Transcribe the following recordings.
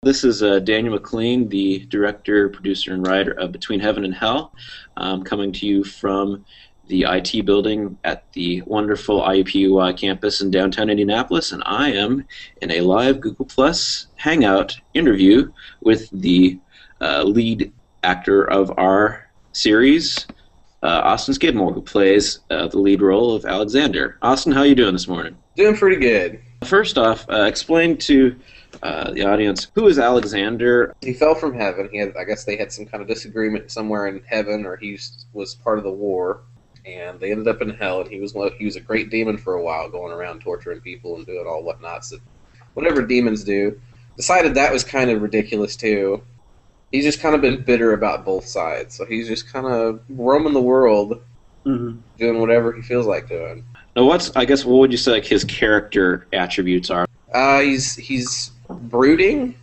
This is Daniel McLean, the director, producer, and writer of Between Heaven and Hell, coming to you from the IT building at the wonderful IUPUI campus in downtown Indianapolis, and I am in a live Google Plus Hangout interview with the lead actor of our series, Austan Skidmore, who plays the lead role of Alexander. Austin, how are you doing this morning? Doing pretty good. First off, explain to the audience, who is Alexander? He fell from heaven. I guess they had some kind of disagreement somewhere in heaven, or he was part of the war, and they ended up in hell. And he was a great demon for a while, going around torturing people and doing all whatnots that whatever demons do. Decided that was kind of ridiculous too. He's just kind of been bitter about both sides, so he's just kind of roaming the world, doing whatever he feels like doing. Now, what would you say like his character attributes are? He's brooding,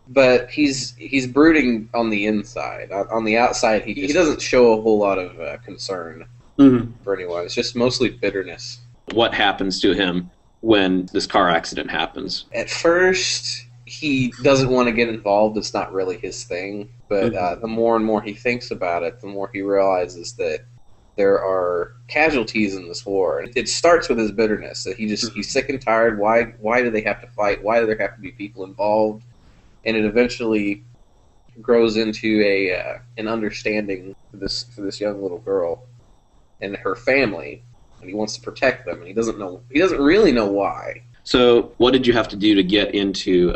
but he's brooding on the inside. On the outside, he doesn't show a whole lot of concern for anyone. It's just mostly bitterness. What happens to him when this car accident happens? At first, he doesn't want to get involved. It's not really his thing. But the more and more he thinks about it, the more he realizes that there are casualties in this war. It starts with his bitterness. That he's sick and tired. Why do they have to fight? Why do there have to be people involved? And it eventually grows into an understanding for this young little girl and her family, and he wants to protect them. And he doesn't really know why. So, what did you have to do to get into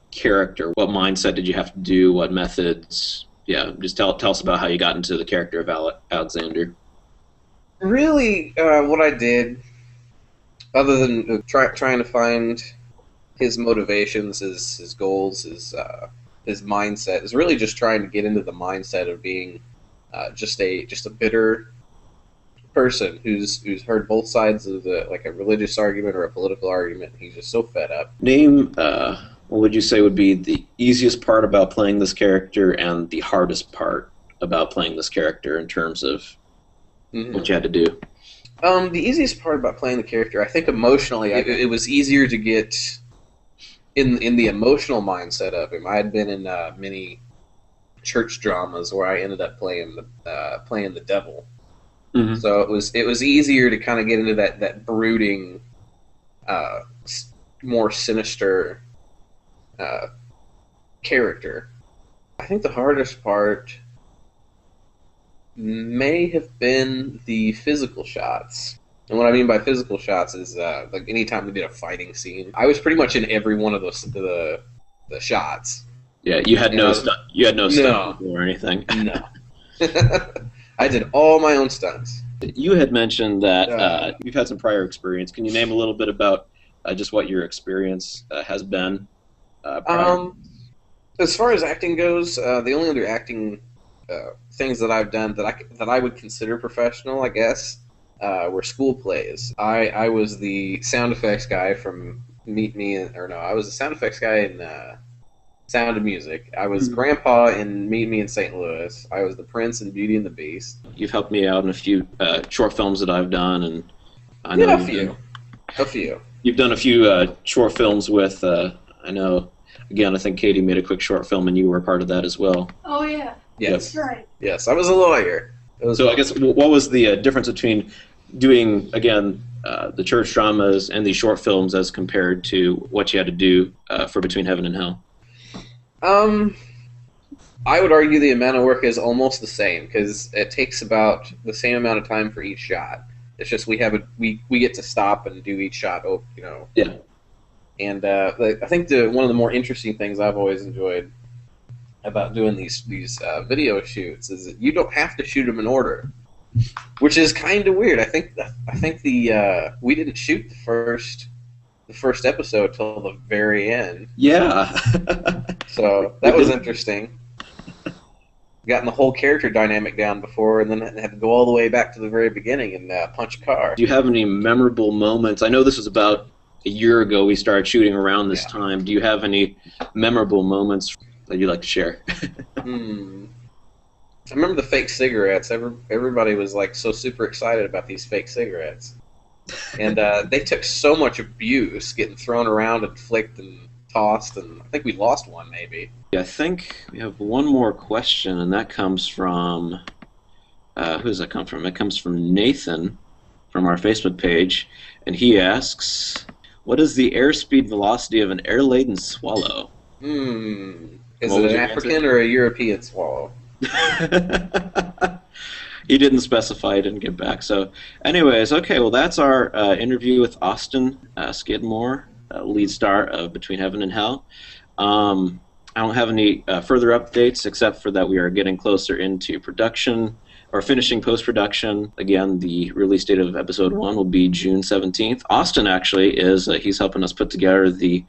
character? What mindset did you have to do? What methods? Yeah, just tell us about how you got into the character of Alexander. Really, what I did, other than trying to find his motivations, his goals, his mindset, is really just trying to get into the mindset of being just a bitter person who's heard both sides of like a religious argument or a political argument. He's just so fed up. Name what would you say would be the easiest part about playing this character and the hardest part about playing this character in terms of what you had to do? The easiest part about playing the character, I think emotionally, it was easier to get in the emotional mindset of him. I had been in many church dramas where I ended up playing the devil. So it was easier to kind of get into that brooding, more sinister character. I think the hardest part may have been the physical shots. And what I mean by physical shots is like anytime we did a fighting scene, I was pretty much in every one of those the shots. Yeah, you had no stunt or anything. No. I did all my own stunts. You had mentioned that you've had some prior experience. Can you name a little bit about just what your experience has been prior? As far as acting goes, the only other acting things that I've done that I would consider professional, I guess, were school plays. I was the sound effects guy from I was the sound effects guy in Sound of Music. I was Grandpa in Meet Me in St. Louis. I was the Prince in Beauty and the Beast. You've helped me out in a few short films that I've done, and I know a few. You've done a few short films with. I know. Again, I think Katie made a quick short film, and you were a part of that as well. Oh yeah. Yes. That's right. Yes, I was a lawyer. So I guess what was the difference between doing, again, the church dramas and these short films as compared to what you had to do for Between Heaven and Hell? I would argue the amount of work is almost the same because it takes about the same amount of time for each shot. It's just we get to stop and do each shot, Yeah. And I think one of the more interesting things I've always enjoyed about doing these video shoots is that you don't have to shoot them in order, which is kind of weird. I think we didn't shoot the first episode till the very end. Yeah. So that was interesting. Gotten the whole character dynamic down before, and then had to go all the way back to the very beginning and punch a car. Do you have any memorable moments? I know this was about a year ago we started shooting around this time. Do you have any memorable moments that you'd like to share? I remember the fake cigarettes. Everybody was like so super excited about these fake cigarettes. And they took so much abuse getting thrown around and flicked and tossed, and I think we lost one maybe. Yeah, I think we have one more question, and that comes from who does that come from? It comes from Nathan from our Facebook page, and he asks, "What is the airspeed velocity of an air-laden swallow?" Is What it was an your African answer? or a European swallow? He didn't specify, he didn't get back. So, anyways, okay, well, that's our interview with Austan Skidmore, lead star of Between Heaven and Hell. I don't have any further updates except for that we are getting closer into production or finishing post-production. Again, the release date of episode 1 will be June 17th. Austin actually is, he's helping us put together the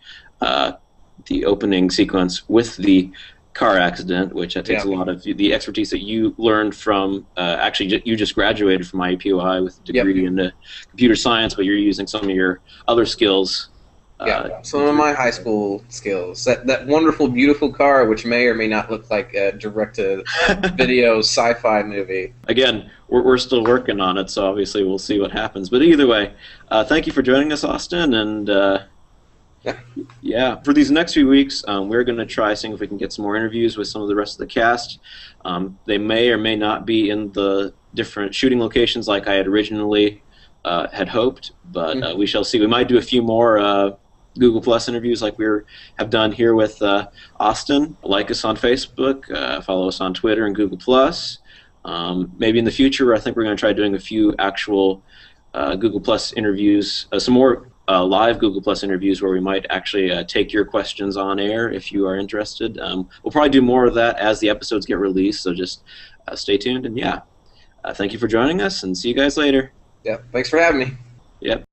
opening sequence with the car accident, which takes a lot of the expertise that you learned from, actually you just graduated from IUPUI with a degree in computer science, but you're using some of your other skills. Some of my high school skills. That wonderful, beautiful car, which may or may not look like a direct-to-video sci-fi movie. Again, we're still working on it, so obviously we'll see what happens. But either way, thank you for joining us, Austin, and yeah, for these next few weeks, we're going to try seeing if we can get some more interviews with some of the rest of the cast. They may or may not be in the different shooting locations like I had originally had hoped, but we shall see. We might do a few more Google Plus interviews like we have done here with Austin. Like us on Facebook, follow us on Twitter and Google Plus. Maybe in the future, I think we're going to try doing a few actual Google Plus interviews, some more live Google Plus interviews where we might actually take your questions on air if you are interested. We'll probably do more of that as the episodes get released, so just stay tuned. And yeah, thank you for joining us, and see you guys later. Yeah, thanks for having me. Yep.